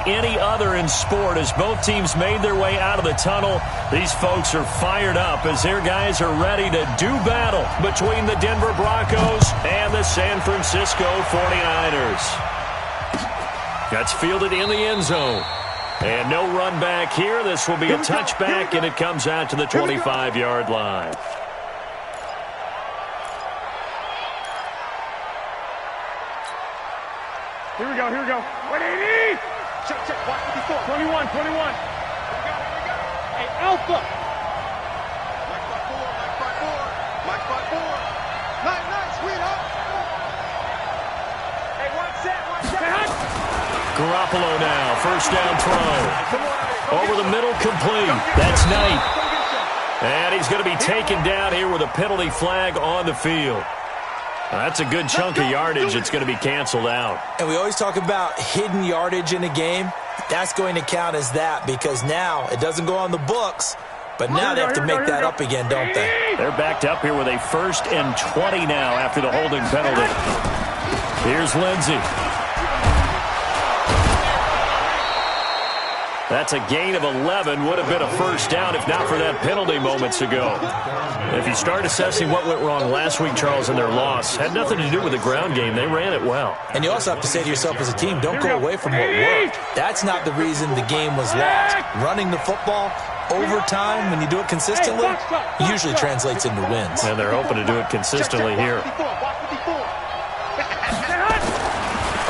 unlike any other in sport. As both teams made their way out of the tunnel, these folks are fired up as their guys are ready to do battle between the Denver Broncos and the San Francisco 49ers. That's fielded in the end zone. And no run back here. This will be a touchback, and it comes out to the 25-yard line. Here we go, here we go. 180! Check, check, watch 54. 21, 21. Here we go, here we go. Hey, Alpha! Mike 5-4, Mike 5-4. Mike 5-4. Nice, sweetheart. Hey, one set. Garoppolo now, first down throw. Over the middle, complete. That's Knight. And he's going to be taken down here with a penalty flag on the field. That's a good chunk of yardage. It's going to be canceled out. And we always talk about hidden yardage in a game. That's going to count as that because now it doesn't go on the books, but now they have to make that up again, don't they? They're backed up here with a 1st and 20 now after the holding penalty. Here's Lindsey. That's a gain of 11. Would have been a first down if not for that penalty moments ago. If you start assessing what went wrong last week, Charles, in their loss, had nothing to do with the ground game. They ran it well. And you also have to say to yourself as a team, don't go away from what worked. That's not the reason the game was lost. Running the football over time, when you do it consistently, usually translates into wins. And they're hoping to do it consistently here.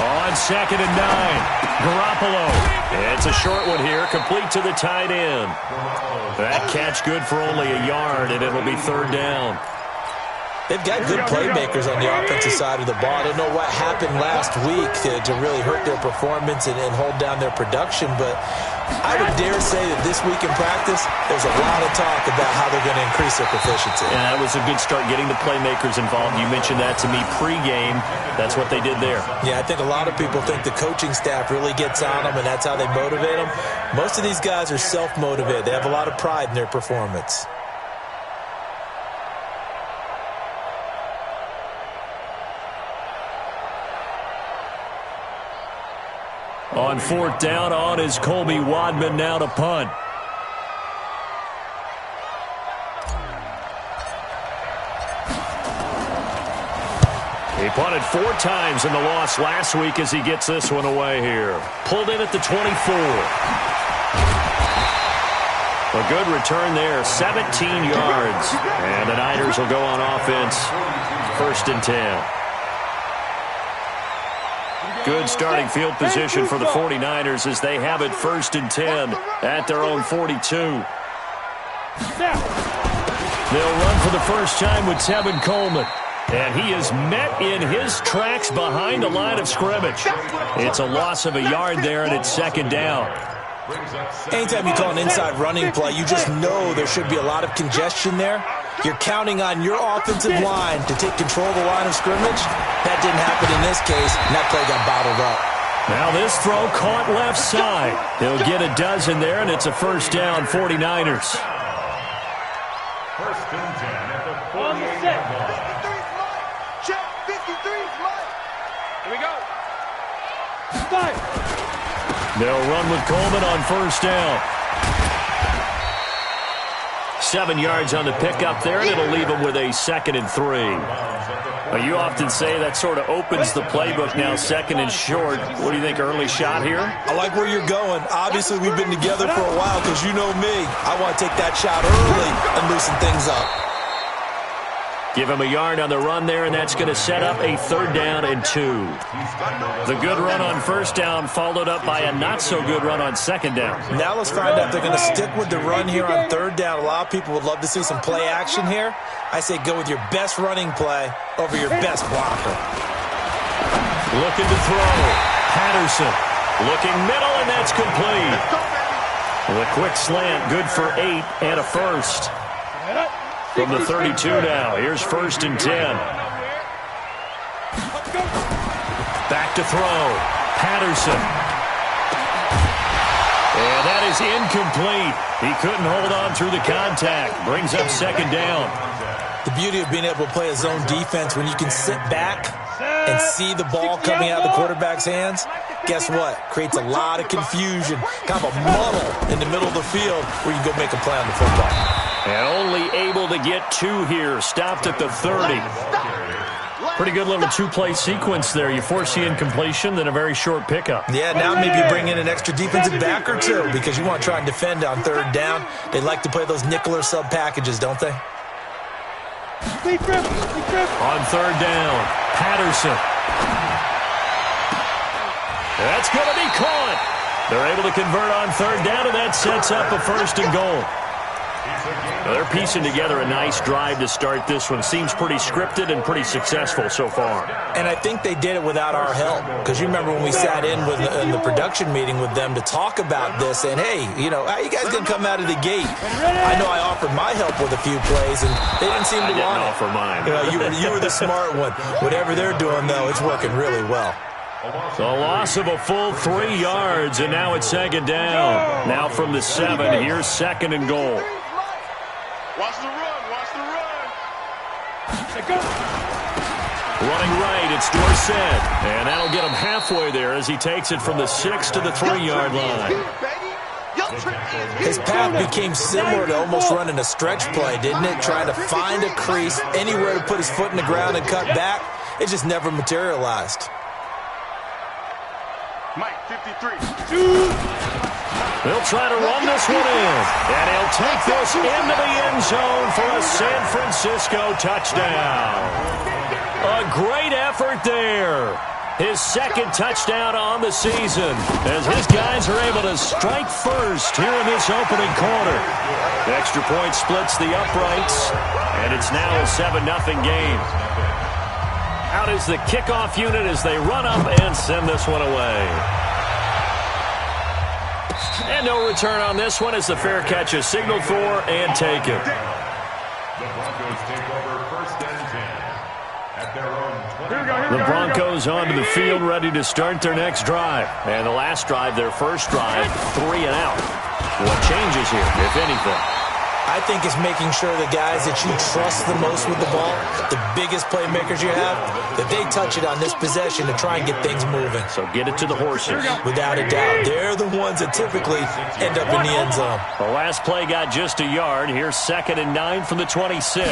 On 2nd and 9. Garoppolo. It's a short one here, complete to the tight end. That catch good for only a yard, and it'll be 3rd down. They've got good playmakers on the offensive side of the ball. I don't know what happened last week to really hurt their performance and hold down their production, but I would dare say that this week in practice, there's a lot of talk about how they're going to increase their proficiency. Yeah, that was a good start, getting the playmakers involved. You mentioned that to me pregame. That's what they did there. Yeah, I think a lot of people think the coaching staff really gets on them, and that's how they motivate them. Most of these guys are self-motivated. They have a lot of pride in their performance. On 4th down, on is Colby Wadman now to punt. He punted 4 times in the loss last week as he gets this one away here. Pulled in at the 24. A good return there, 17 yards. And the Niners will go on offense, 1st and 10. Good starting field position for the 49ers as they have it 1st and 10 at their own 42. They'll run for the first time with Tevin Coleman. And he is met in his tracks behind the line of scrimmage. It's a loss of a yard there, and it's 2nd down. Anytime you call an inside running play, you just know there should be a lot of congestion there. You're counting on your offensive line to take control of the line of scrimmage. That didn't happen in this case, and that play got bottled up. Now this throw caught left side. He'll get a dozen there, and it's a 1st down, 49ers. 1st and 10 at the 48-yard line. 53's Mike. Check, 53's Mike. Here we go. Fire. They'll run with Coleman on 1st down. 7 yards on the pickup there, and it'll leave them with a 2nd and 3. You often say that sort of opens the playbook now, 2nd and short. What do you think, early shot here? I like where you're going. Obviously, we've been together for a while because you know me. I want to take that shot early and loosen things up. Give him a yard on the run there, and that's going to set up a 3rd down and 2. The good run on 1st down followed up by a not-so-good run on 2nd down. Now let's find out if they're going to stick with the run here on 3rd down. A lot of people would love to see some play action here. I say go with your best running play over your best blocker. Looking to throw. Patterson looking middle, and that's complete. The quick slant, good for 8 and a first. From the 32 now, here's 1st and 10. Back to throw. Patterson. And that is incomplete. He couldn't hold on through the contact. Brings up 2nd down. The beauty of being able to play a zone defense when you can sit back and see the ball coming out of the quarterback's hands, guess what? Creates a lot of confusion, kind of a muddle in the middle of the field where you can go make a play on the football. And only able to get 2 here. Stopped at the 30. Pretty good little 2-play sequence there. You force the incompletion, then a very short pickup. Yeah, now maybe you bring in an extra defensive back or 2 because you want to try and defend on 3rd down. They like to play those nickel or sub packages, don't they? On 3rd down, Patterson. That's going to be caught. They're able to convert on 3rd down, and that sets up a 1st and goal. They're piecing together a nice drive to start this one. Seems pretty scripted and pretty successful so far. And I think they did it without our help. Because you remember when we sat in the production meeting with them to talk about this, and hey, you know, how you guys going to come out of the gate? I know I offered my help with a few plays, and they didn't seem to want it. I didn't offer mine. You know, you were the smart one. Whatever they're doing, though, it's working really well. So a loss of a full 3 yards, and now it's 2nd down. Now from the 7, here's 2nd and goal. Watch the run. Watch the run. Running right, it's Dorsett. And that'll get him halfway there as he takes it from the 6 to the 3-yard line. His path became similar to almost running a stretch play, didn't it? Trying to find a crease, anywhere to put his foot in the ground and cut back. It just never materialized. Mike, 53. They'll try to run this one in. And he'll take this into the end zone for a San Francisco touchdown. A great effort there. His 2nd touchdown on the season as his guys are able to strike first here in this opening quarter. The extra point splits the uprights, and it's now a 7-0 game. Out is the kickoff unit as they run up and send this one away. And no return on this one as the fair catch is signaled for and taken. The Broncos take over 1st and 10 at their own 20. The Broncos onto the field ready to start their next drive. And the last drive, their first drive, 3 and out. What changes here, if anything? I think it's making sure the guys that you trust the most with the ball, the biggest playmakers you have, that they touch it on this possession to try and get things moving. So get it to the horses. Without a doubt. They're the ones that typically end up in the end zone. The last play got just a yard. Here's 2nd and 9 from the 26.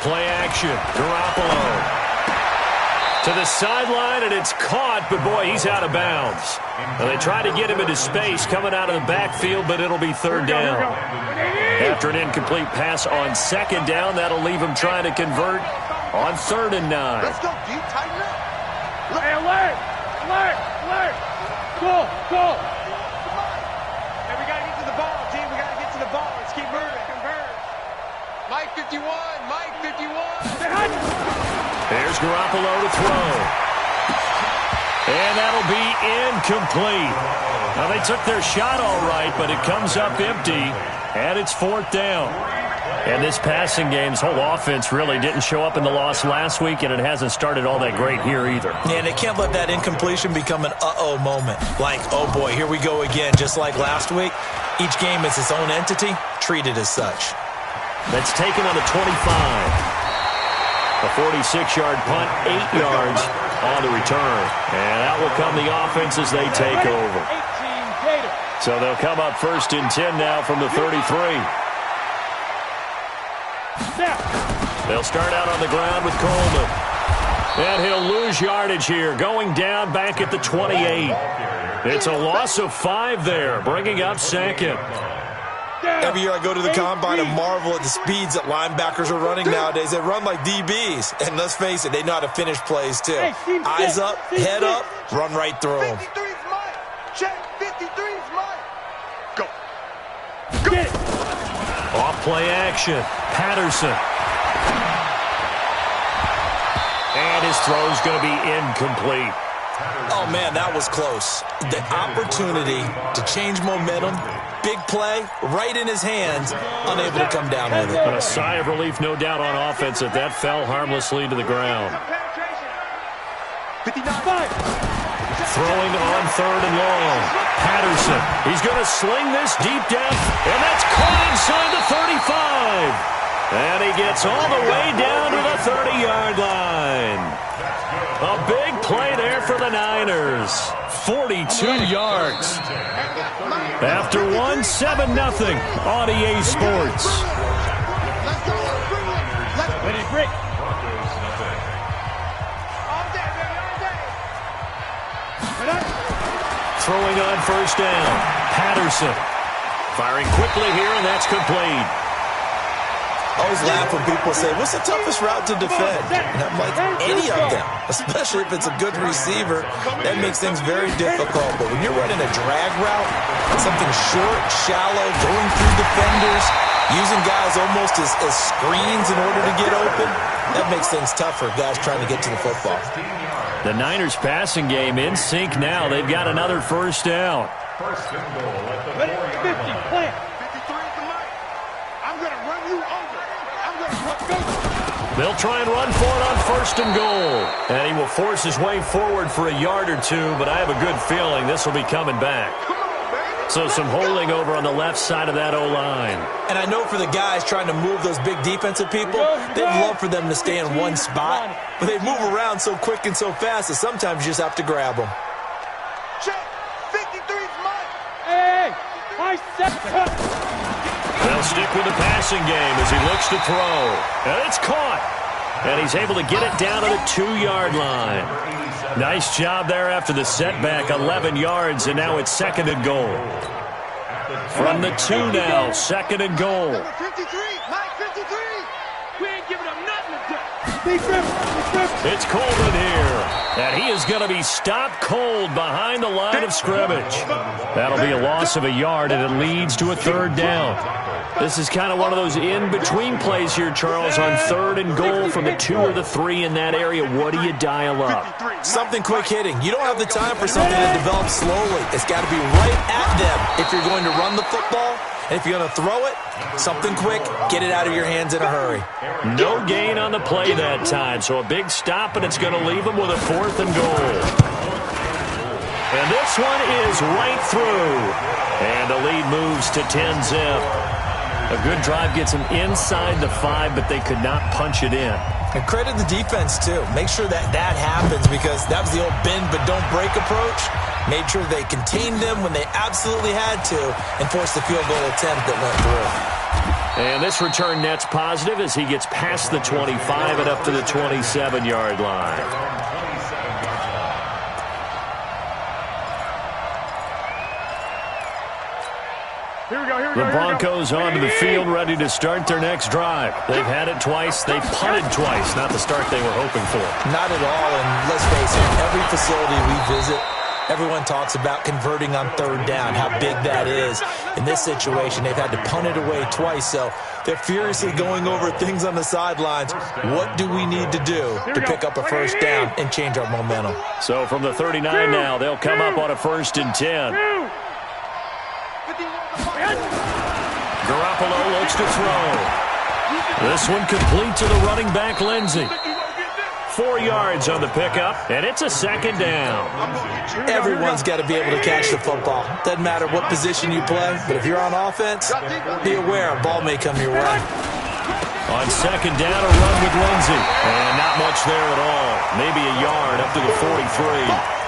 Play action. Garoppolo. To the sideline, and it's caught, but boy, he's out of bounds. And they try to get him into space coming out of the backfield, but it'll be 3rd down. After an incomplete pass on 2nd down, that'll leave him trying to convert on 3rd and 9. Let's go, D. Tighten up. Hey, alert. Go. Hey, we got to get to the ball, team. We got to get to the ball. Let's keep moving. Convert. Mike 51. Mike 51. There's Garoppolo to throw. And that'll be incomplete. Now, they took their shot all right, but it comes up empty, and it's 4th down. And this passing game's whole offense really didn't show up in the loss last week, and it hasn't started all that great here either. Yeah, and they can't let that incompletion become an uh-oh moment. Like, oh boy, here we go again, just like last week. Each game is its own entity, treated as such. That's taken on the 25. A 46-yard punt, 8 yards on the return. And that will come the offense as they take over. So they'll come up 1st and 10 now from the 33. They'll start out on the ground with Coleman. And he'll lose yardage here, going down back at the 28. It's a loss of 5 there, bringing up 2nd. Every year I go to the combine and marvel at the speeds that linebackers are running nowadays. They run like DBs. And let's face it, they know how to finish plays too. Eyes up, head up, run right through them. 53's mine. Check, 53's mine. Go. Get it. Off play action. Patterson. And his throw's going to be incomplete. Oh, man, that was close. The opportunity to change momentum, big play, right in his hands, unable to come down with it. A sigh of relief, no doubt, on offense that that fell harmlessly to the ground. 59. Throwing on 3rd and long. Patterson. He's going to sling this deep down, and that's caught inside the 35. And he gets all the way down to the 30-yard line. A big play there for the Niners. 42 yards. After one, 7-0 on EA Sports. Throwing on first down. Patterson. Firing quickly here, and that's complete. I always laugh when people say, what's the toughest route to defend? And I'm like, any of them, especially if it's a good receiver. That makes things very difficult. But when you're running a drag route, something short, shallow, going through defenders, using guys almost as screens in order to get open, that makes things tough for guys trying to get to the football. The Niners passing game in sync now. They've got another first down. First and goal at the 4-yard line. 50, plant. 53 is the mic. I'm going to run you over. I'm going to go. They'll try and run for it on first and goal. And he will force his way forward for a yard or two, but I have a good feeling this will be coming back. So some holding over on the left side of that O-line. And I know for the guys trying to move those big defensive people, they'd love for them to stay in one spot. But they move around so quick and so fast that sometimes you just have to grab them. Check. 53's mine. Hey, I set cut. They'll stick with the passing game as he looks to throw. And it's caught. And he's able to get it down to the 2-yard line. Nice job there after the setback. 11 yards, and now it's second and goal. From the 2 now, second and goal. Number 53, Mike 53. We ain't giving up nothing. It's Coleman here. And he is going to be stopped cold behind the line of scrimmage. That'll be a loss of a yard, and it leads to a third down. This is kind of one of those in-between plays here, Charles, on third and goal from the 2 or the 3 in that area. What do you dial up? Something quick hitting. You don't have the time for something that develops slowly. It's got to be right at them if you're going to run the football. And if you're going to throw it, something quick, get it out of your hands in a hurry. No gain on the play that time, so a big stop, and it's going to leave them with a fourth and goal. And this one is right through. And the lead moves to 10-zip. A good drive gets them inside the 5, but they could not punch it in. And credit the defense, too. Make sure that happens because that was the old bend but don't break approach. Made sure they contained them when they absolutely had to and forced the field goal attempt that went through. And this return net's positive as he gets past the 25 and up to the 27-yard line. The Broncos onto the field, ready to start their next drive. They've had it twice. They've punted twice. Not the start they were hoping for. Not at all, and let's face it, every facility we visit, everyone talks about converting on third down, how big that is. In this situation, they've had to punt it away twice, so they're furiously going over things on the sidelines. What do we need to do to pick up a first down and change our momentum? So from the 39 now, they'll come up on a 1st and 10. Garoppolo looks to throw. This one complete to the running back, Lindsey. 4 yards on the pickup, and it's a second down. Everyone's got to be able to catch the football. Doesn't matter what position you play, but if you're on offense, be aware a ball may come your way. On second down, a run with Lindsey. And not much there at all. Maybe a yard up to the 43.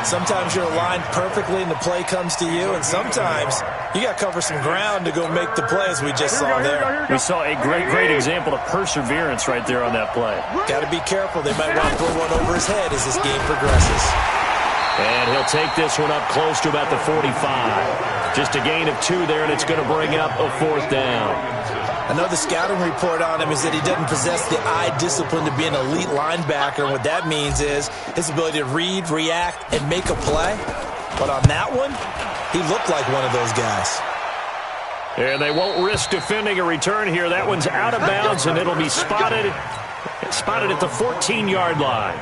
Sometimes you're aligned perfectly and the play comes to you, and sometimes you got to cover some ground to go make the play as we just saw there. We saw a great example of perseverance right there on that play. Got to be careful. They might want to throw one over his head as this game progresses. And he'll take this one up close to about the 45. Just a gain of 2 there, and it's going to bring up a 4th down. Another scouting report on him is that he doesn't possess the eye discipline to be an elite linebacker. And what that means is his ability to read, react, and make a play. But on that one, he looked like one of those guys. And they won't risk defending a return here. That one's out of bounds, and it'll be spotted at the 14-yard line.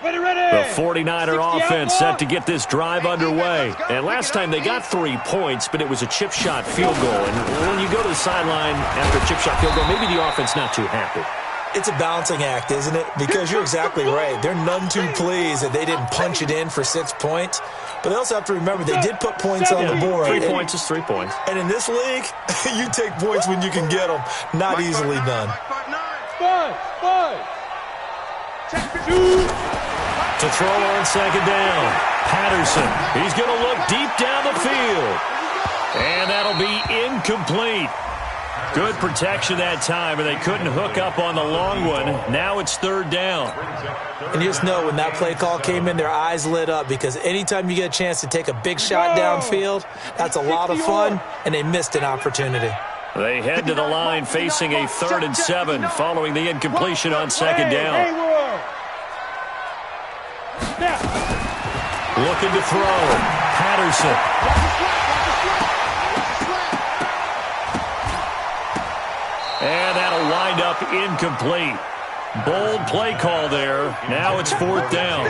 The 49er offense set to get this drive underway. And last time they got 3 points, but it was a chip shot field goal. And when you go to the sideline after a chip shot field goal, maybe the offense not too happy. It's a balancing act, isn't it? Because you're exactly right. They're none too pleased that they didn't punch it in for 6 points. But they also have to remember they did put points on the board. 3 points is 3 points. And in this league, you take points when you can get them. Not easily done. To throw on second down, Patterson. He's going to look deep down the field. And that'll be incomplete. Good protection that time, and they couldn't hook up on the long one. Now it's third down. And you just know when that play call came in, their eyes lit up, because anytime you get a chance to take a big shot downfield, that's a lot of fun, and they missed an opportunity. They head to the line facing a 3rd and 7 following the incompletion on second down. Looking to throw. Patterson. And that'll wind up incomplete. Bold play call there. Now it's 4th down.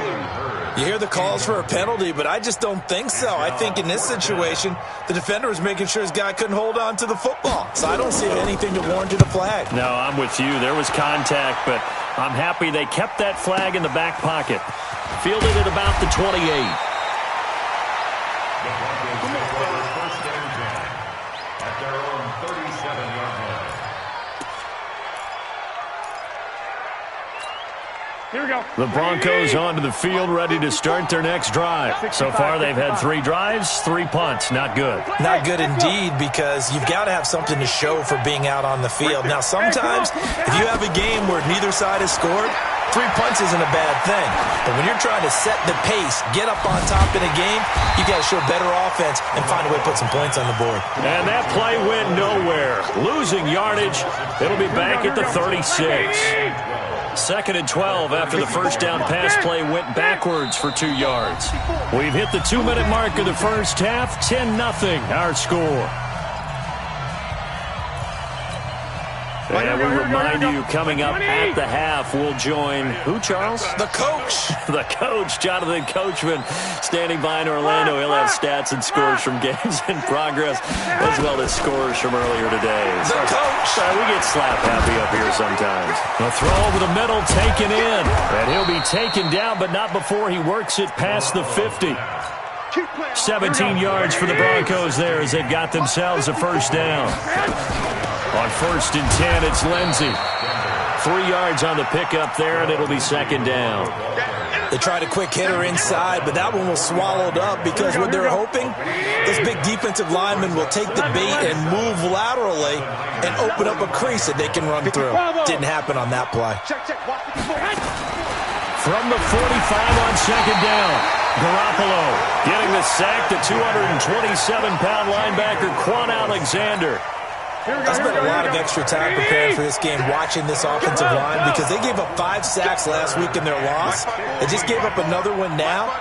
You hear the calls for a penalty, but I just don't think so. I think in this situation, the defender was making sure his guy couldn't hold on to the football. So I don't see anything to warrant a flag. No, I'm with you. There was contact, but I'm happy they kept that flag in the back pocket. Fielded at about the 28. The Broncos take over 1st and 10 at their own 37-yard line. Here we go. The Broncos onto the field, ready to start their next drive. So far, they've had 3 drives, 3 punts. Not good. Not good indeed, because you've got to have something to show for being out on the field. Now, sometimes, if you have a game where neither side has scored, 3 punts isn't a bad thing. But when you're trying to set the pace, get up on top in a game, you got to show better offense and find a way to put some points on the board. And that play went nowhere. Losing yardage. It'll be back at the 36. 2nd and 12 after the first down pass play went backwards for 2 yards. We've hit the 2-minute mark of the first half. 10-0 our score. And we remind you, coming up at the half, we'll join who, Charles? The coach. The coach, Jonathan Coachman, standing by in Orlando. He'll have stats and scores from games in progress, as well as scores from earlier today. The coach. We get slap happy up here sometimes. A throw over the middle, taken in. And he'll be taken down, but not before he works it past the 50. 17 yards for the Broncos there as they've got themselves a first down. On 1st and 10, it's Lindsey. 3 yards on the pickup there, and it'll be 2nd down. They tried a quick hitter inside, but that one was swallowed up because what they're hoping, this big defensive lineman will take the bait and move laterally and open up a crease that they can run through. Didn't happen on that play. From the 45 on 2nd down, Garoppolo getting the sack to 227-pound linebacker Quan Alexander. I spent a lot of extra time preparing for this game, watching this offensive line, because they gave up 5 sacks last week in their loss. They just gave up another one now.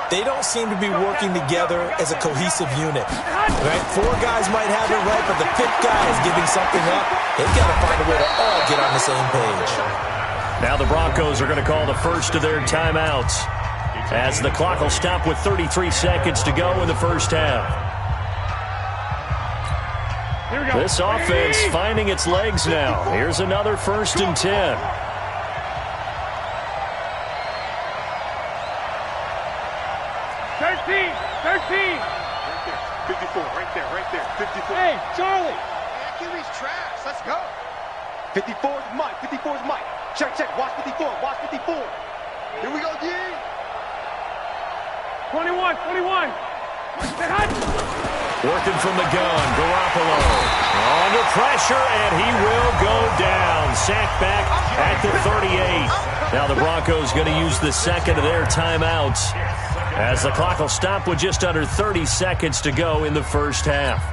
They don't seem to be working together as a cohesive unit. Right? 4 guys might have it right, but the 5th guy is giving something up. They've got to find a way to all get on the same page. Now the Broncos are going to call the first of their timeouts, as the clock will stop with 33 seconds to go in the first half. This offense finding its legs now. Here's another 1st and 10. 13. 54, right there. 54. Hey, Charlie. QB's trash. Let's go. 54 is Mike. Check. Watch 54. Here we go, D. 21. Working from the gun, Garoppolo under pressure, and he will go down. Sacked back at the 38. Now the Broncos going to use the 2nd of their timeouts, as the clock will stop with just under 30 seconds to go in the first half.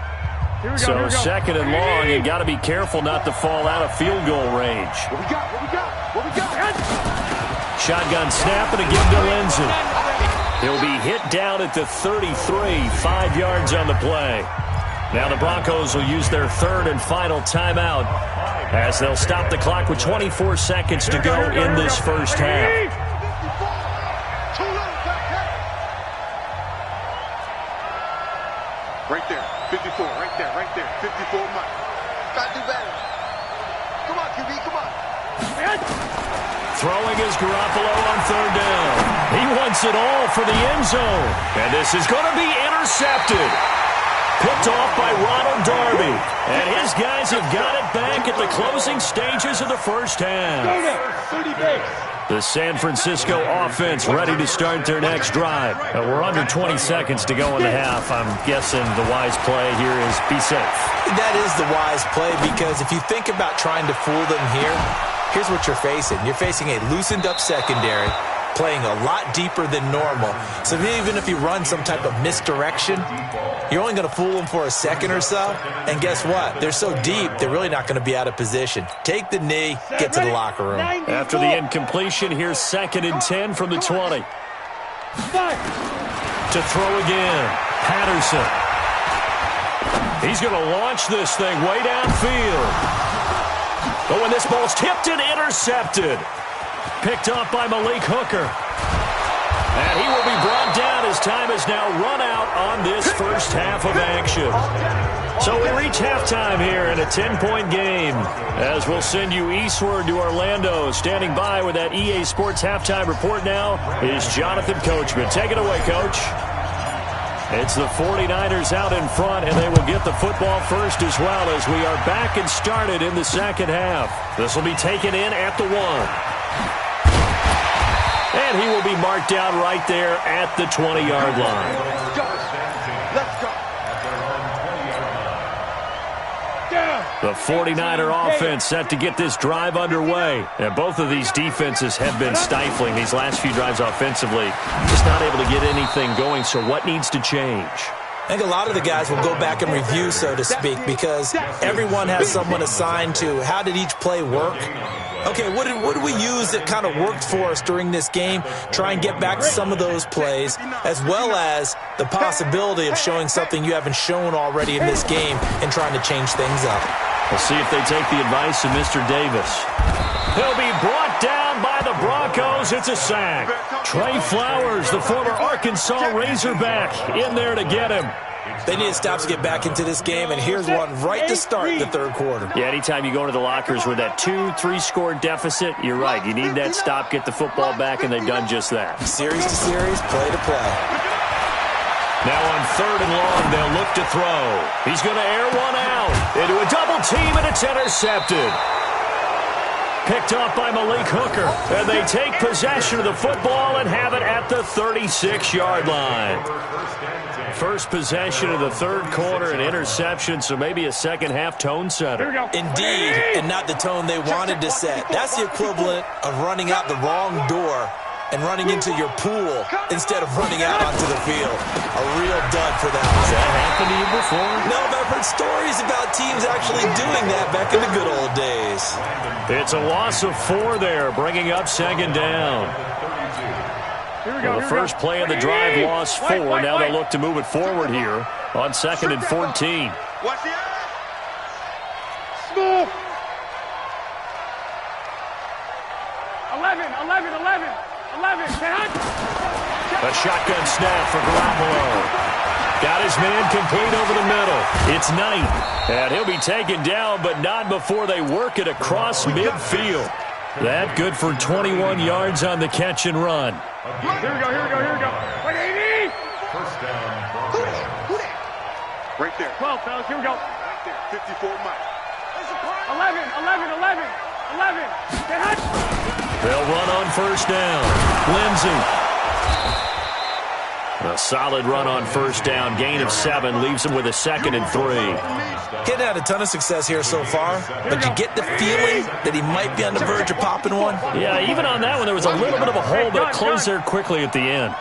So 2nd and long, and got to be careful not to fall out of field goal range. What we got? Shotgun snap, and again to Lindsey. He'll be hit down at the 33, 5 yards on the play. Now the Broncos will use their 3rd and final timeout, as they'll stop the clock with 24 seconds to go in this first half. Right there, 54, right there. 54, Mike. Gotta do better. Come on, QB, come on. Throwing is Garoppolo on 3rd down. He wants it all for the end zone. And this is going to be intercepted. Picked off by Ronald Darby. And his guys have got it back at the closing stages of the first half. The San Francisco offense ready to start their next drive. We're under 20 seconds to go in the half. I'm guessing the wise play here is be safe. That is the wise play, because if you think about trying to fool them here, here's what you're facing. You're facing a loosened up secondary, playing a lot deeper than normal. So even if you run some type of misdirection, you're only going to fool them for a second or so. And guess what? They're so deep, they're really not going to be out of position. Take the knee, get to the locker room. After the incompletion, here's 2nd and 10 from the 20. To throw again, Patterson. He's going to launch this thing way downfield. Oh, and this ball's tipped and intercepted. Picked off by Malik Hooker. And he will be brought down as time has now run out on this first half of action. So we reach halftime here in a 10-point game, as we'll send you eastward to Orlando. Standing by with that EA Sports halftime report now is Jonathan Coachman. Take it away, Coach. It's the 49ers out in front, and they will get the football first as well, as we are back and started in the second half. This will be taken in at the 1. And he will be marked down right there at the 20-yard line. Let's go. The 49er offense set to get this drive underway. And both of these defenses have been stifling these last few drives offensively. Just not able to get anything going, so what needs to change? I think a lot of the guys will go back and review, so to speak, because everyone has someone assigned to how did each play work. Okay, what did we use that kind of worked for us during this game? Try and get back to some of those plays, as well as the possibility of showing something you haven't shown already in this game and trying to change things up. We'll see if they take the advice of Mr. Davis. He'll be brought down by the Broncos. It's a sack. Trey Flowers, the former Arkansas Razorback, in there to get him. They need to stop to get back into this game, and here's one right to start the third quarter. Yeah, anytime you go into the lockers with that 2-3 score deficit, you're right. You need that stop, get the football back, and they've done just that. Series to series, play to play. Now on 3rd and long, they'll look to throw. He's going to air one out into a double team, and it's intercepted. Picked off by Malik Hooker. And they take possession of the football and have it at the 36-yard line. First possession of the third quarter, an interception, so maybe a second-half tone setter. Indeed, and not the tone they wanted to set. That's the equivalent of running out the wrong door and running into your pool instead of running out onto the field. A real dud for that one. Has that happened to you before? No, but I've heard stories about teams actually doing that back in the good old days. It's a loss of 4 there, bringing up 2nd down. Well, the first play of the drive lost 4. Now they'll look to move it forward here on 2nd and 14. Watch the eye. Smooth. 11. A shotgun snap for Garoppolo. Got his man complete over the middle. It's Knight. And he'll be taken down, but not before they work it across midfield. That good for 21 yards on the catch and run. Here we go. 180. First down. Right there. 12, fellas. Here we go. Right there. 54 Mike. 11. They'll run on first down. Lindsey. A solid run on first down. Gain of 7 leaves him with a 2nd and 3. Getting had a ton of success here so far, but you get the feeling that he might be on the verge of popping one. Yeah, even on that one, there was a little bit of a hole, but it closed there quickly at the end.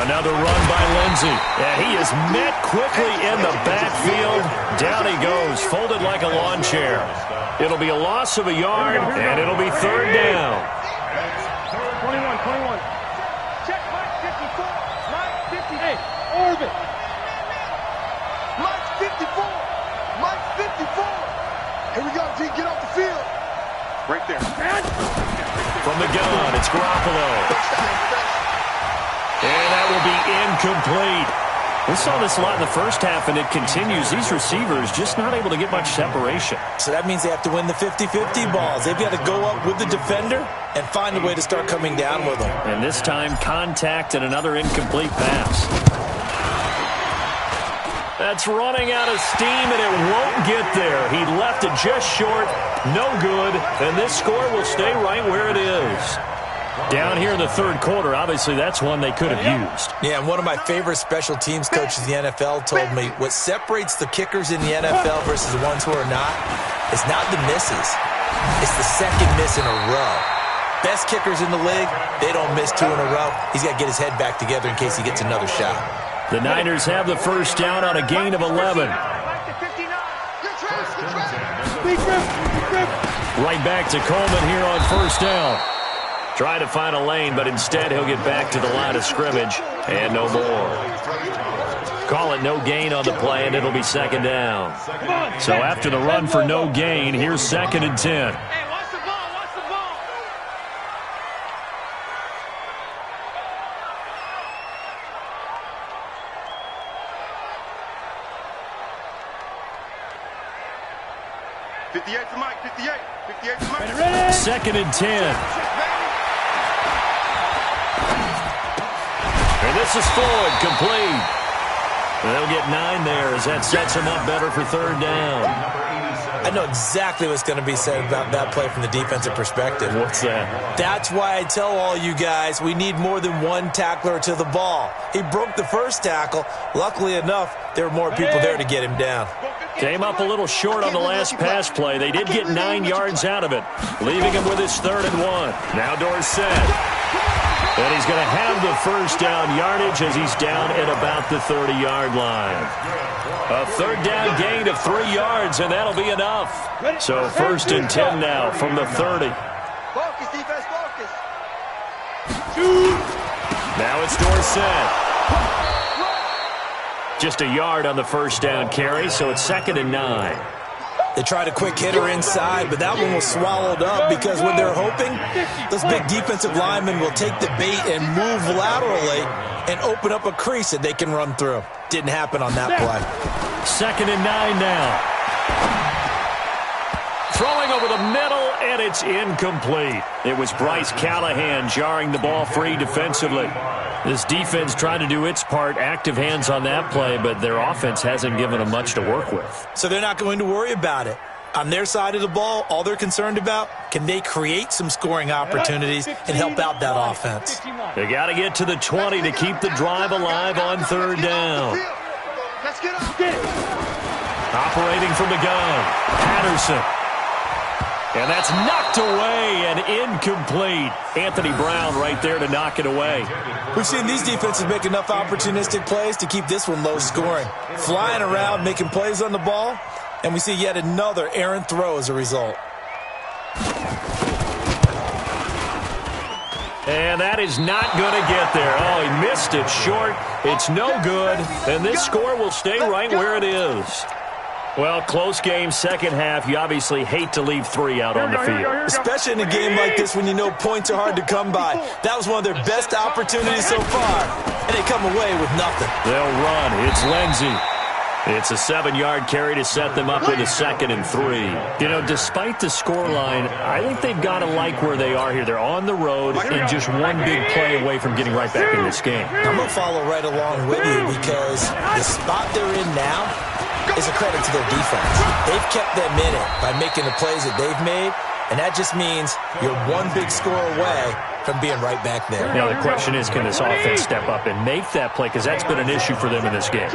Another run by Lindsey. And he is met quickly in the backfield. Down he goes, folded like a lawn chair. It'll be a loss of a yard, and it'll be 3rd down. 21. Check Mike 54. Mike 58. Orbit. Mike 54. Here we go, G. Get off the field. Right there. From the gun, it's Garoppolo. And that will be incomplete. We saw this a lot in the first half, and it continues. These receivers just not able to get much separation. So that means they have to win the 50-50 balls. They've got to go up with the defender and find a way to start coming down with them. And this time, contact and another incomplete pass. That's running out of steam, and it won't get there. He left it just short. No good. And this score will stay right where it is. Down here in the third quarter, obviously that's one they could have used. Yeah, and one of my favorite special teams coaches in the NFL told me what separates the kickers in the NFL versus the ones who are not is not the misses. It's the second miss in a row. Best kickers in the league, they don't miss 2 in a row. He's got to get his head back together in case he gets another shot. The Niners have the first down on a gain of 11. Right back to Coleman here on first down. Try to find a lane, but instead he'll get back to the line of scrimmage, and no more. Call it no gain on the play, and it'll be second down. So after the run for no gain, here's 2nd and 10. Hey, watch the ball, watch the ball. '58 to Mike, 58. 58 to Mike. 2nd and 10. And this is Floyd, complete. And they'll get 9 there as that sets him up better for third down. I know exactly what's going to be said about that play from the defensive perspective. What's that? That's why I tell all you guys we need more than one tackler to the ball. He broke the first tackle. Luckily enough, there were more people there to get him down. Came up a little short on the last pass play. They did get 9 yards out of it, leaving him with his 3rd and 1. Now Dorsett. And he's going to have the first down yardage as he's down at about the 30-yard line. A third down gain of 3 yards, and that'll be enough. So 1st and 10 now from the 30. Focus, defense, focus. Now it's Dorsett. Just a yard on the first down carry, so it's 2nd and 9. They tried a quick hitter inside, but that one was swallowed up because when they're hoping, those big defensive linemen will take the bait and move laterally and open up a crease that they can run through. Didn't happen on that play. 2nd and 9 now. Throwing over the middle, and it's incomplete. It was Bryce Callahan jarring the ball free defensively. This defense trying to do its part, active hands on that play, but their offense hasn't given them much to work with. So they're not going to worry about it. On their side of the ball, all they're concerned about, can they create some scoring opportunities and help out that offense? They got to get to the 20 to keep the drive alive on third down. Let's get up. Operating from the gun, Patterson. And that's knocked away and incomplete. Anthony Brown right there to knock it away. We've seen these defenses make enough opportunistic plays to keep this one low scoring. Flying around, making plays on the ball, and we see yet another errant throw as a result. And that is not going to get there. Oh, he missed it short. It's no good, and this score will stay right where it is. Well, close game, second half. You obviously hate to leave 3 out on the field. Especially in a game like this when you know points are hard to come by. That was one of their best opportunities so far, and they come away with nothing. They'll run. It's Lindsey. It's a 7-yard carry to set them up with a 2nd and 3. You know, despite the scoreline, I think they've got to like where they are here. They're on the road and just one big play away from getting right back in this game. I'm going to follow right along with you because the spot they're in now is a credit to their defense. They've kept them in it by making the plays that they've made, and that just means you're one big score away from being right back there. Now the question is, can this offense step up and make that play? Because that's been an issue for them in this game.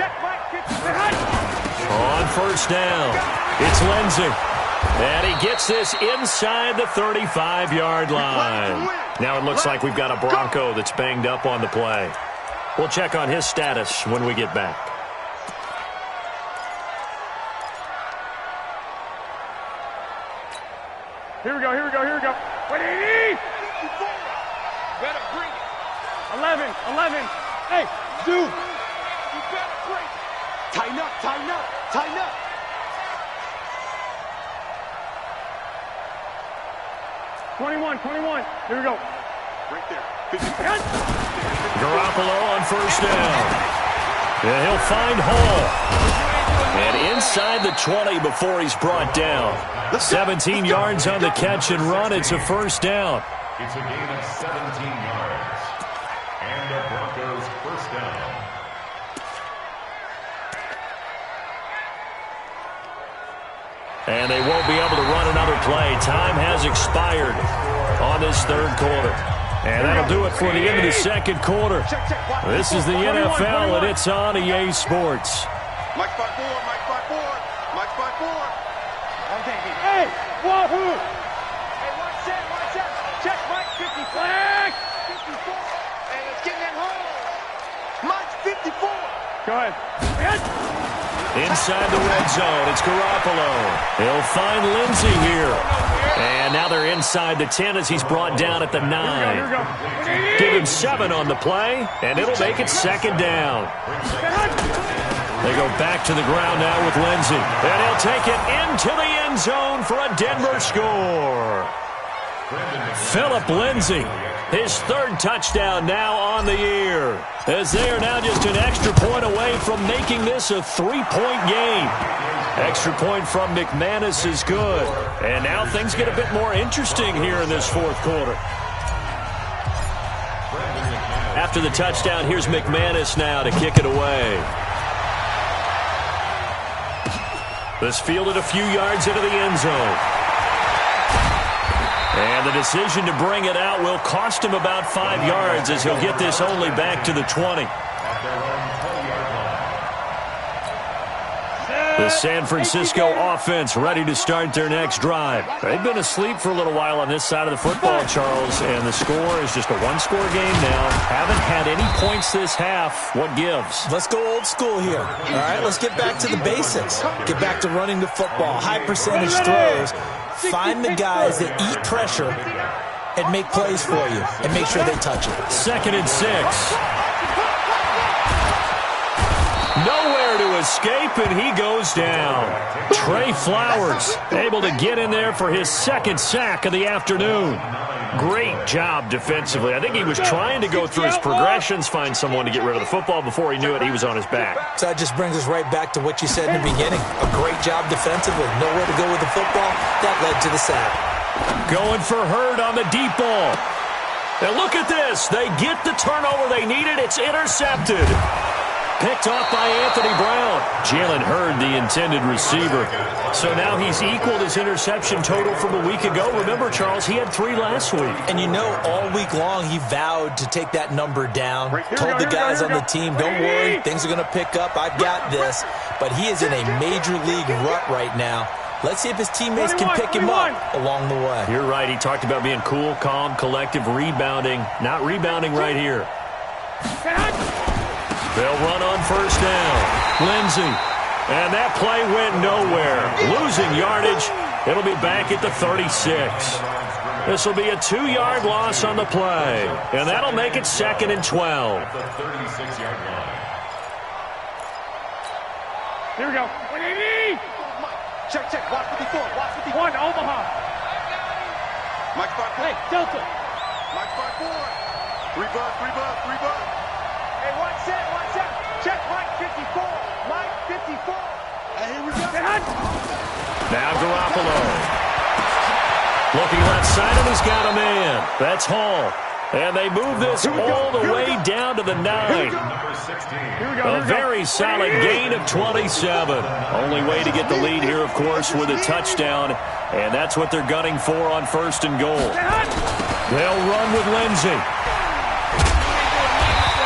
On first down, it's Lindsey. And he gets this inside the 35-yard line. Now it looks like we've got a Bronco that's banged up on the play. We'll check on his status when we get back. Here we go. What do you need? Better bring it. 11. Hey, dude. You better bring it. Tighten up. 21. Here we go. Right there. Garoppolo on first down. And he'll find Hall. And inside the 20 before he's brought down. 17 yards on the catch and run. It's a first down. It's a gain of 17 yards. And the Broncos first down. And they won't be able to run another play. Time has expired on this third quarter. And that'll do it for the end of the second quarter. This is the NFL, and it's on EA Sports. Mike 5-4, Mike 5-4, Mike 5-4. Hey, wahoo! Hey, watch that. Check Mike 50 flag. 54. Hey, let's get in that hole. Mike 54. Go ahead. Inside the red zone, it's Garoppolo. He'll find Lindsey here. And now they're inside the 10 as he's brought down at the 9. Give him 7 on the play, and it'll make it second down. They go back to the ground now with Lindsey. And he'll take it into the end zone for a Denver score. Phillip Lindsey, his third touchdown now on the year, as they are now just an extra point away from making this a 3-point game. Extra point from McManus is good. And now things get a bit more interesting here in this fourth quarter. After the touchdown, here's McManus now to kick it away. This fielded a few yards into the end zone. And the decision to bring it out will cost him about 5 yards as he'll get this only back to the 20. The San Francisco offense ready to start their next drive. They've been asleep for a little while on this side of the football, Charles, and the score is just a one-score game now. Haven't had any points this half. What gives? Let's go old school here. All right, let's get back to the basics. Get back to running the football, high percentage throws. Find the guys that eat pressure and make plays for you and make sure they touch it. 2nd and 6. Nowhere to escape, and he goes down. Trey Flowers able to get in there for his second sack of the afternoon. Great job defensively. I think he was trying to go through his progressions, find someone to get rid of the football. Before he knew it, he was on his back. So that just brings us right back to what you said in the beginning. A great job defensively. Nowhere to go with the football. That led to the sack. Going for Hurd on the deep ball. And look at this. They get the turnover they needed. It's intercepted. Picked off by Anthony Brown. Jalen Hurd, the intended receiver. So now he's equaled his interception total from a week ago. Remember, Charles, he had 3 last week. And you know, all week long he vowed to take that number down. Told the guys on the team, don't worry, things are going to pick up. I've got this. But he is in a major league rut right now. Let's see if his teammates can pick him up along the way. You're right. He talked about being cool, calm, collective, rebounding. Not rebounding right here. They'll run on first down. Lindsey. And that play went nowhere. Losing yardage. It'll be back at the 36. This will be a 2-yard loss on the play. And that'll make it 2nd and 12. The 36-yard line. Here we go. 180. Check. Watch 54. Watch 51. Omaha. Mike 5-4. Hey, Delta. Mike 5-4. 3 bucks. Hey, watch that. Check Mike 54. Mike 54. Hey, here we go. Now Garoppolo. Looking left side, and he's got a man. That's Hall. And they move this all the way down to the 9. A very solid gain of 27. Only way to get the lead here, of course, with a touchdown. And that's what they're gunning for on 1st and goal. They'll run with Lindsey.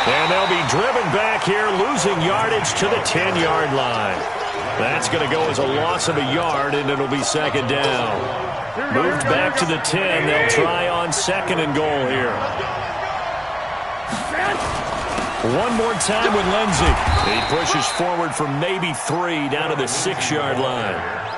And they'll be driven back here, losing yardage to the 10-yard line. That's going to go as a loss of a yard, and it'll be 2nd down. Moved back to the 10. They'll try on 2nd and goal here. One more time with Lindsey. He pushes forward for maybe 3 down to the 6-yard line.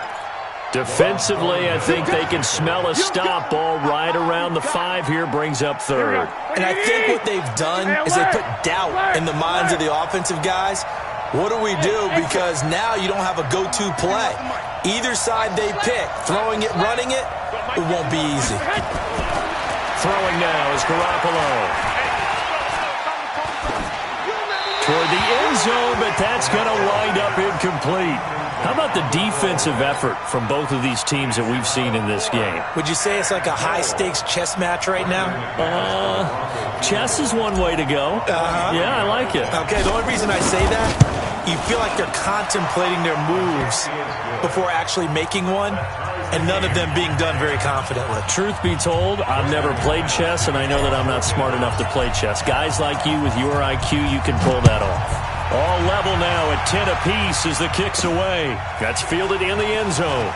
Defensively, I think they can smell a stop ball right around the 5 here, brings up 3rd. And I think what they've done is they put doubt in the minds of the offensive guys. What do we do? Because now you don't have a go-to play. Either side they pick, throwing it, running it, it won't be easy. Throwing now is Garoppolo. toward the end zone, but that's going to wind up incomplete. How about the defensive effort from both of these teams that we've seen in this game? Would you say it's like a high-stakes chess match right now? Chess is one way to go. Yeah, I like it. Okay, the only reason I say that, you feel like they're contemplating their moves before actually making one, and none of them being done very confidently. Truth be told, I've never played chess, and I know that I'm not smart enough to play chess. Guys like you with your IQ, you can pull that off. All level now at 10 apiece as the kick's away. That's fielded in the end zone.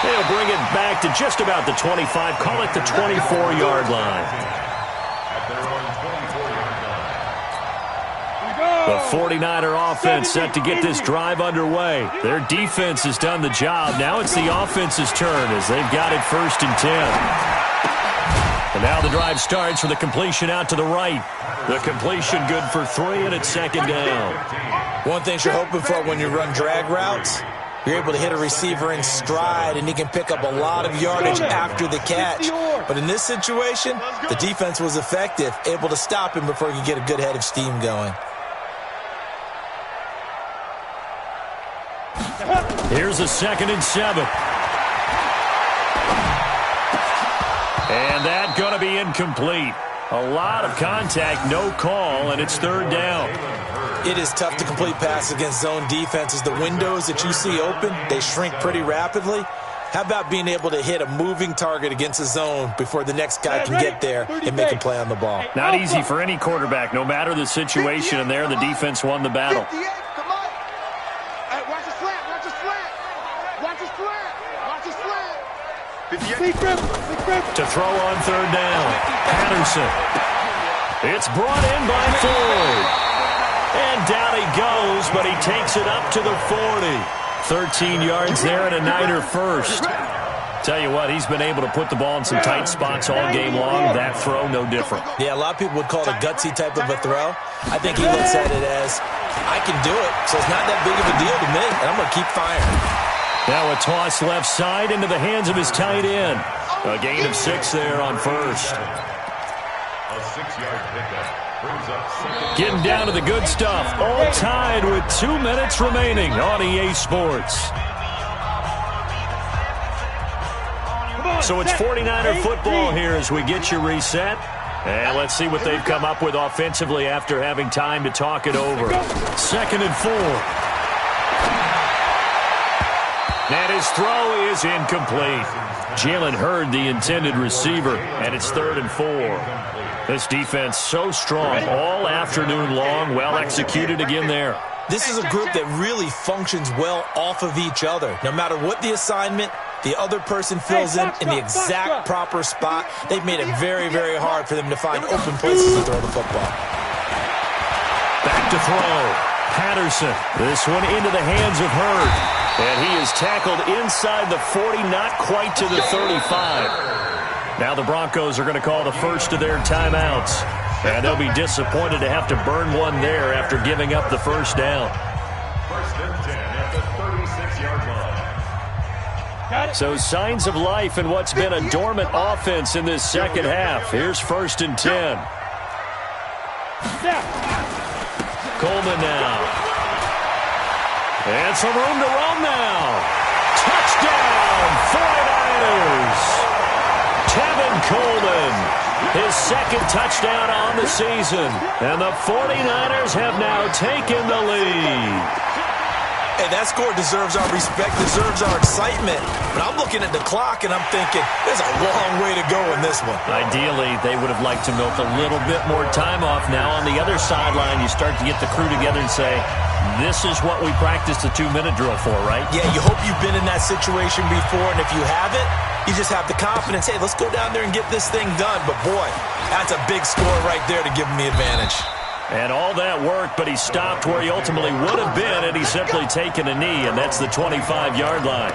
They'll bring it back to just about the 25. Call it the 24-yard line. The 49er offense set to get this drive underway. Their defense has done the job. Now it's the offense's turn as they've got it 1st and 10. And now the drive starts with a completion out to the right. The completion good for 3, and it's 2nd down. One thing you're hoping for when you run drag routes, you're able to hit a receiver in stride, and he can pick up a lot of yardage after the catch. But in this situation, the defense was effective, able to stop him before he could get a good head of steam going. Here's a 2nd and 7. And that's going to be incomplete. A lot of contact, no call, and it's 3rd down. It is tough to complete passes against zone defenses. The windows that you see open, they shrink pretty rapidly. How about being able to hit a moving target against a zone before the next guy can get there and make a play on the ball? Not easy for any quarterback, no matter the situation, and there the defense won the battle. Watch the slant, watch the slant. Watch the slant, watch the slant. To throw on 3rd down, Patterson. It's brought in by Ford. And down he goes, but he takes it up to the 40. 13 yards there and a Niner first. Tell you what, he's been able to put the ball in some tight spots all game long. That throw, no different. Yeah, a lot of people would call it a gutsy type of a throw. I think he looks at it as, I can do it, so it's not that big of a deal to me, and I'm going to keep firing. Now a toss left side into the hands of his tight end. A gain of 6 there on 1st. A 6-yard pickup brings up 2nd. Getting down to the good stuff. All tied with 2 minutes remaining on EA Sports. So it's 49er football here as we get you reset. And let's see what they've come up with offensively after having time to talk it over. 2nd and 4. And his throw is incomplete. Jalen Hurd, the intended receiver, and it's 3rd and 4. This defense so strong all afternoon long, well executed again there. This is a group that really functions well off of each other. No matter what the assignment, the other person fills in the exact proper spot. They've made it very, very hard for them to find open places to throw the football. Back to throw. Patterson. This one into the hands of Hurd. And he is tackled inside the 40, not quite to the 35. Now the Broncos are going to call the first of their timeouts. And they'll be disappointed to have to burn one there after giving up the 1st down. 1st and 10 at the 36-yard line. So signs of life in what's been a dormant offense in this 2nd half. Here's 1st and 10. Coleman now. And some room to run now. Touchdown, 49ers. Tevin Coleman, his 2nd touchdown on the season. And the 49ers have now taken the lead. Hey, that score deserves our respect, deserves our excitement. But I'm looking at the clock, and I'm thinking, there's a long way to go in this one. Ideally, they would have liked to milk a little bit more time off. Now on the other sideline, you start to get the crew together and say, this is what we practiced the 2-minute drill for, right? Yeah, you hope you've been in that situation before, and if you haven't, you just have the confidence, hey, let's go down there and get this thing done. But, boy, that's a big score right there to give them the advantage. And all that worked, but he stopped where he ultimately would have been, and he's simply taken a knee, and that's the 25-yard line.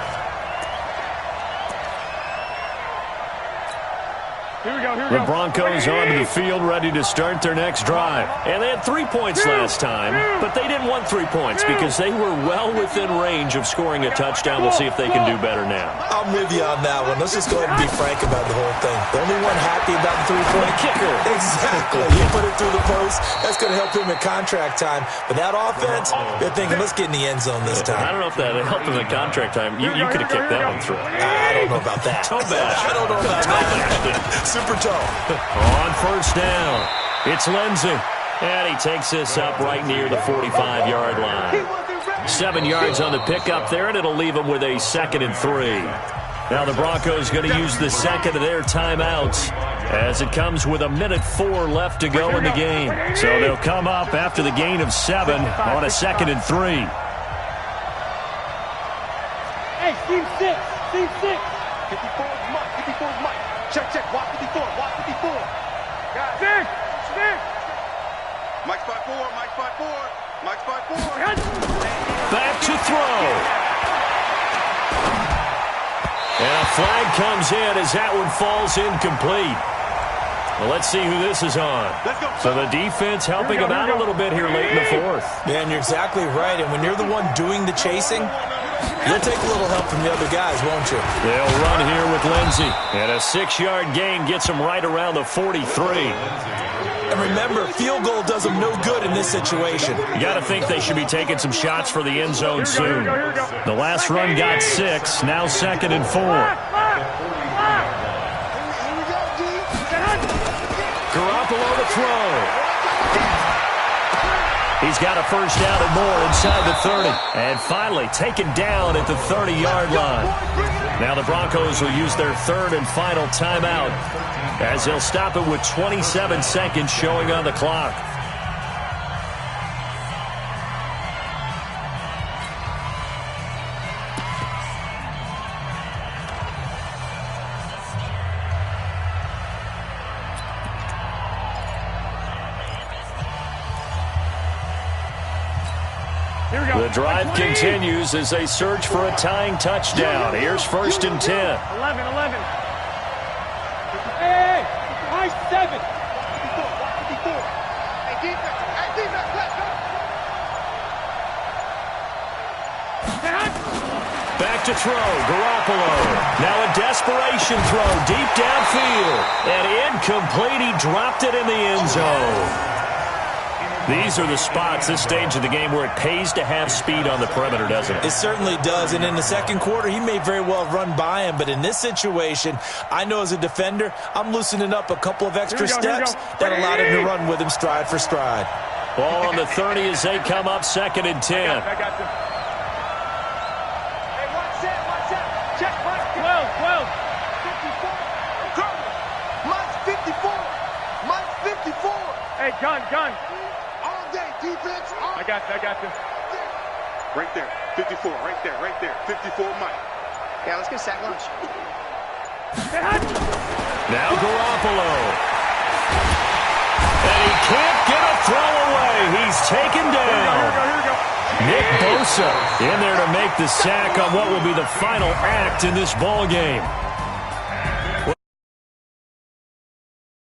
The Broncos onto the field ready to start their next drive. And they had 3 points last time, but they didn't want 3 points because they were well within range of scoring a touchdown. We'll see if they can do better now. I'm with you on that one. Let's just go ahead and be frank about the whole thing. The only one happy about the three-point kicker. Exactly. He put it through the post. That's going to help him at contract time. But that offense, they're thinking, let's get in the end zone this time. I don't know if that helped him at contract time. You could have kicked that one through. I don't know about that. Toe bash. I don't know about that. Super toe. On first down, it's Lindsey. And he takes this up right near the 45-yard line. 7 yards on the pickup there, and it'll leave him with a 2nd and 3. Now the Broncos going to use the second of their timeouts as it comes with 1:04 left to go in the game. So they'll come up after the gain of 7 on a 2nd and 3. Hey, team 6, team 6. 54 is Mike, 54 is Mike. Check, watch 54, watch 54. Got 6. Mike's 5-4, Mike's 5-4, Mike's 5-4. Back to throw. And a flag comes in as that one falls incomplete. Well, let's see who this is on. So the defense helping him out a little bit here late in the 4th. Man, you're exactly right. And when you're the one doing the chasing, you'll take a little help from the other guys, won't you? They'll run here with Lindsey. And a 6-yard gain gets him right around the 43. And remember, field goal does them no good in this situation. You got to think they should be taking some shots for the end zone soon. The last run got 6, now 2nd and 4. Garoppolo to throw. He's got a first down and more inside the 30. And finally taken down at the 30-yard line. Now the Broncos will use their 3rd and final timeout as they'll stop it with 27 seconds showing on the clock. The drive continues as they search for a tying touchdown. Here's 1st and 10. 11. Hey, nice 7. 54. Hey, defense, let's go. Back to throw, Garoppolo. Now a desperation throw deep downfield. And incomplete, he dropped it in the end zone. These are the spots, this stage of the game, where it pays to have speed on the perimeter, doesn't it? It certainly does, and in the second quarter, he may very well run by him, but in this situation, I know as a defender, I'm loosening up a couple of extra steps that allowed him to run with him stride for stride. Ball on the 30 as they come up 2nd and 10. I got them. Hey, watch that. Check, Mike. 12. 54. Mike's 54. Hey, gun. Defense. I got them. Right there. 54. Right there. 54, Mike. Yeah, let's get sack lunch. Now Garoppolo. And he can't get a throw away. He's taken down. Here we go. Nick Bosa in there to make the sack on what will be the final act in this ball game.